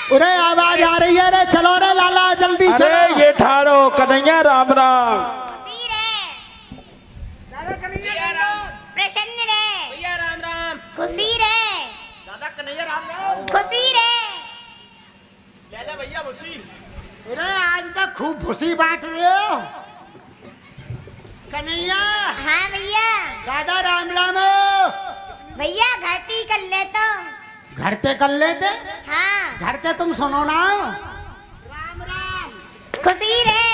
अरे आवाज आ रही है रे, चलो रे लाला जल्दी चलो। अरे ये ठाड़ो कन्हैया राम राम। खुशी रे दादा कन्हैया राम, प्रसन्न रे भैया राम राम, खुशी रे दादा कन्हैया राम राम, खुशी रे ले ले भैया खुशी। अरे आज तक खूब खुशी बांट रहे हो कन्हैया। हाँ भैया। दादा राम राम। भैया घाटी कर ले तो घर पे कर लेते। हाँ घर पे तुम सुनो ना। राम राम खुशी रे।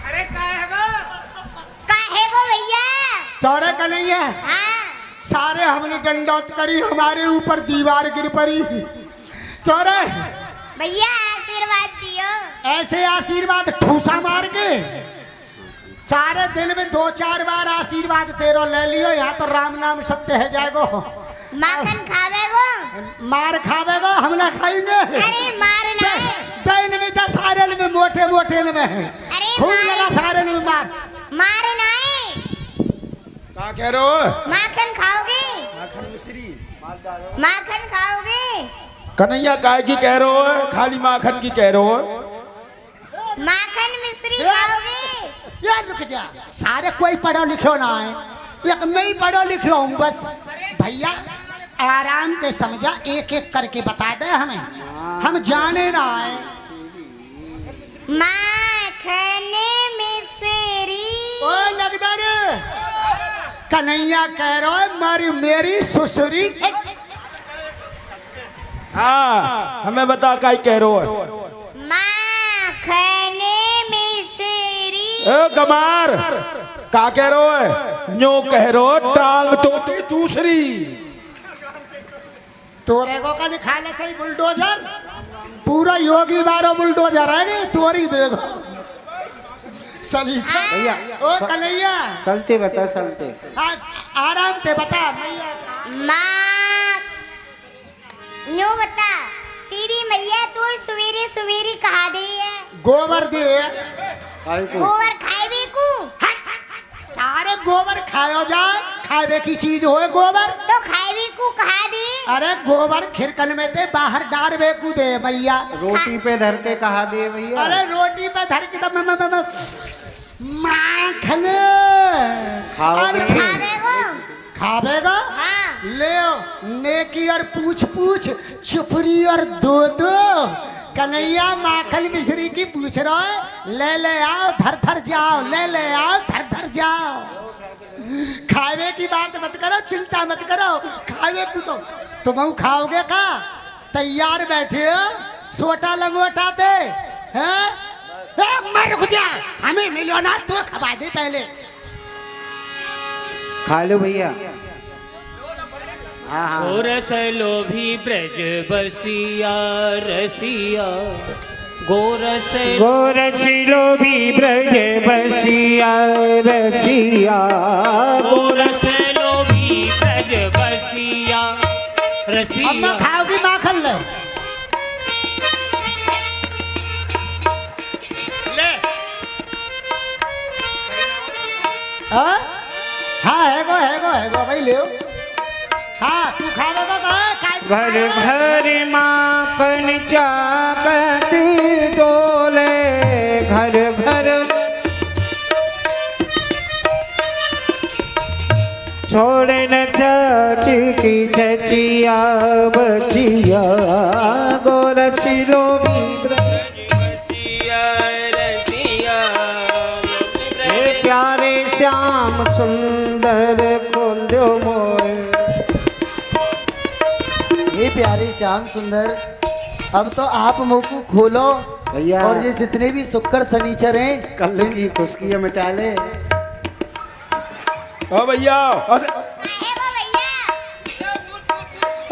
अरे काहे गो भैया। चौरे कन्हैया हाँ सारे हमने डंडौत करी, हमारे ऊपर दीवार गिर पड़ी। चौरे भैया आशीर्वाद दियो। ऐसे आशीर्वाद ठूसा मार के सारे दिन में 2-4 बार आशीर्वाद तेरो ले लियो। यहाँ तो राम नाम सत्य है जाएगो। माखन खावेगो, मार खावेगो, हम ना खाएंगे। अरे मार ना दैन में 10 सारल में मोटे मोटे में अरे खूब लगा सारल में मार ना क्या कह रहे हो? माखन खाओगे, माखन मिश्री। माखन खाओगे, कन्हैया काय की कह रहे हो? खाली माखन की कह रहे हो? माखन मिश्री खाओगे। यार रुक जा, सारे कोई पढ़ो लिखो ना है, एक मैं ही पढ़ो लिखो हूँ बस। भैया आराम से समझा, एक एक करके बता दे हमें, हम जाने ना है। माखन मिश्री। ओ नगदर कन्हैया कह रहा है मारी मेरी ससुरी। हाँ हमें बता काय कह रहे हो? माखन मिश्री। ए कमार का कह रहे हो? न्यो कह रहे हो टांग टोटी दूसरी। तोरे को कल खा ले थे बुलडोजर, पूरा योगी बारो बुलडोजर है नी, तोरी देखो सलीचा। भैया ओ कन्हैया चलते बता चलते। हाँ आराम से बता भैया। माँ न्यू बता, तेरी मैया तू सवेरे सवेरे कहा दी है? गोबर दे। गोबर खाए भी को सारे गोबर खायो जाए, खावे की चीज होए गोबर। तो खाए भी को कहा दी? अरे गोबर खिरकन में दे, बाहर डार बेकू दे भैया। रोटी पे धर के कहा दे भैया। अरे रोटी पे धर के तो माखन खाओगे? खावेगो। खावेगा। हाँ ले नेकी और पूछ पूछ, चुपरी और दो दो। कन्हैया माखन मिश्री की पूछ रहा है, ले ले आओ धर धर जाओ, ले ले आओ धर धर जाओ। खावे की बात मत करो, चिंता मत करो, खावे को तो तुम खाओगे का? तैयार बैठे हो सोटा लंगोटा दे हैं? मर खुजा, हमें मिलो ना तो खवा दे पहले। खा लो भैया। हाँ हाँ गोरस लोभी ब्रज बसिया रसिया, गोरस गोरस लोभी ब्रज बसिया रसिया, गोरस लोभी ब्रज बसिया अब रसिया। मैं खाओगी माखन ले। हाँ है गो भाई ले। हाँ तू खावेगा का? घर घर माखन चाकत डोले, घर घर छोड़े न चाची की चचिया बचिया, गोरस लोभी बसिया रसिया, हे प्यारे श्याम सुंदर खोल दो मोए। ये प्यारे श्याम सुंदर, अब तो आप मुंह को खोलो भैया। और ये जितने भी शुक्र शनिचर हैं कल की खुशकियाँ मिटा ले। ओ भैया, खाएगो भैया।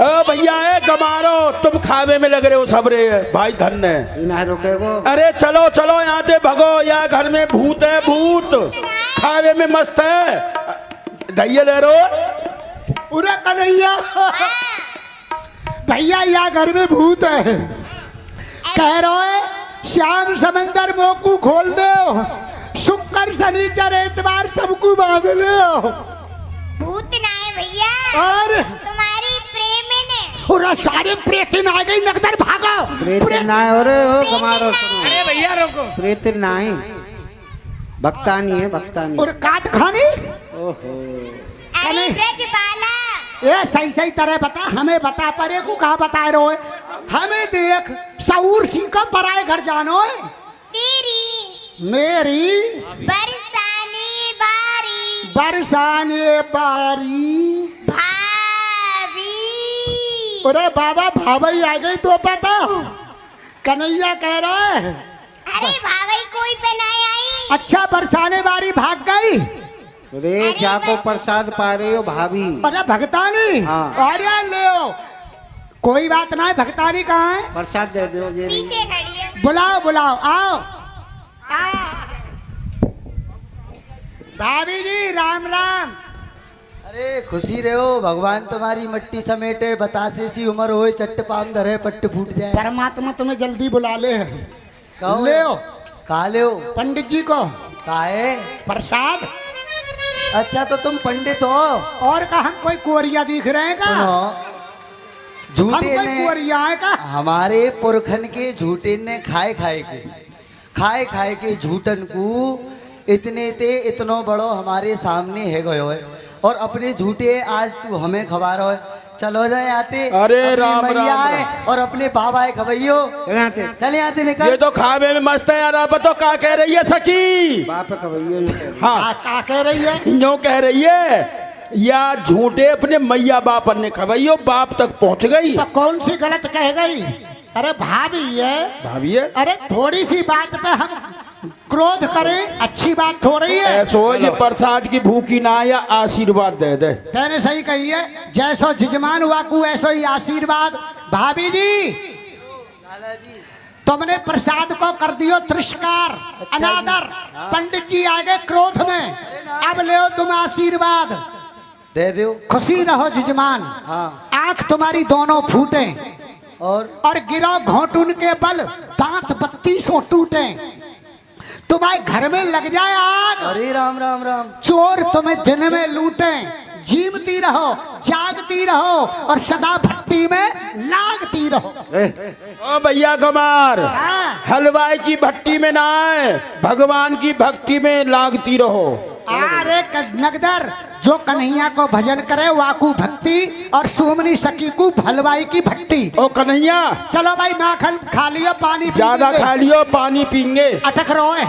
ओ भैया ए कमारो, तुम खावे में लग रहे हो सबरे भाई धन्य। ना रुकेगो। अरे चलो चलो यहाँ से भगो, यहाँ घर में भूत है भूत, खावे में मस्त है। दहिया ले रो। पूरा कन्हैया भैया यहाँ घर में भूत है, कह रहे है श्याम समंदर मोकू खोल दो, शुक्र शनिचर एतवार सबको बांध लो। भूत ना है भैया, अरे तुम्हारी प्रेमिन और सारे प्रेतिन आ गई नगदर भागो प्रेत नाय हो रे हो कमारो सुनो अरे भैया रोको प्रेत नाई भक्तानी है भक्तानी और काट खानी ओहो अरे ब्रज बाला ए सही सही तरह बता हमें बता परे को कहा बता रहे हो हमें देख सऊर सी का पराए घर जानो है तेरी मेरी बरसाने बारी बरसाने बारी भाभी अरे बाबा भाभी आ गई तो पता कन्हैया कह रहा है अरे भाभी कोई पे नहीं आई अच्छा बरसाने बारी भाग गई रे जाको प्रसाद पा रहे हो भाभी अरे भगतानी हाँ। अरे ले कोई बात ना है भगतानी कहाँ है प्रसाद दे दो ये नहीं। पीछे खड़ी है बुलाओ बुलाओ आओ भाभी जी राम राम अरे खुशी रहो भगवान तुम्हारी मट्टी समेटे बतासे सी उम्र होए चट्ट पाम धरे पट्ट फूट जाए परमात्मा तुम्हें जल्दी बुला ले कहो ले कहा ले पंडित जी को काहे प्रसाद अच्छा तो तुम पंडित हो और का हम कोई कोरिया दिख रहे हैं का सुनो हम झूठे कोई ने कोरिया है का हमारे पुरखन के झूठे ने खाए खाए के झूठन को इतने ते इतनो बड़ो हमारे सामने है गयो है और अपने झूठे आज तू हमें खबा रहा है चलो जाए आते अरे अपनी राम मैया राम आए और अपने बाबा है खबैयो चले आते चले आते ये निकल तो खावे में मस्त है यार आप तो क्या कह रही है सखी बाप का भैया हाँ का कह रही है यूं कह रही है या झूठे अपने मैया बाप ने खबैयो बाप तक पहुंच गई तो कौन सी गलत कह गई अरे भाभी है भाभी है अरे थोड़ी सी बात पे हम क्रोध करें अच्छी बात हो रही है ऐसो ये प्रसाद की भूखी ना या आशीर्वाद दे दे तेने सही कही है जैसो जजमान हुआ को ऐसो ही आशीर्वाद भाभी जी तुमने प्रसाद को कर दियो तिरस्कार अनादर पंडित जी आ गए क्रोध में अब ले तुम आशीर्वाद दे दो खुशी रहो जजमान हाँ आंख तुम्हारी दोनों फूटे और गिरो घोटुन के बल दांत 32 टूटे तुम्हारे घर में लग जाए आग अरे राम राम राम चोर तुम्हें दिन में लूटे जीमती रहो जागती रहो और सदा भट्टी में लागती रहो ओ भैया कुमार हाँ। हलवाई की भट्टी में ना आए भगवान की भक्ति में लागती रहो अरे नगदर जो कन्हैया को भजन करे वाकू भक्ति और सोमनी सखी को भलवाई की भट्टी ओ कन्हैया चलो भाई माखन खा लियो पानी पी ज्यादा लेंगे। खा लियो पानी पीएंगे अटक रहो है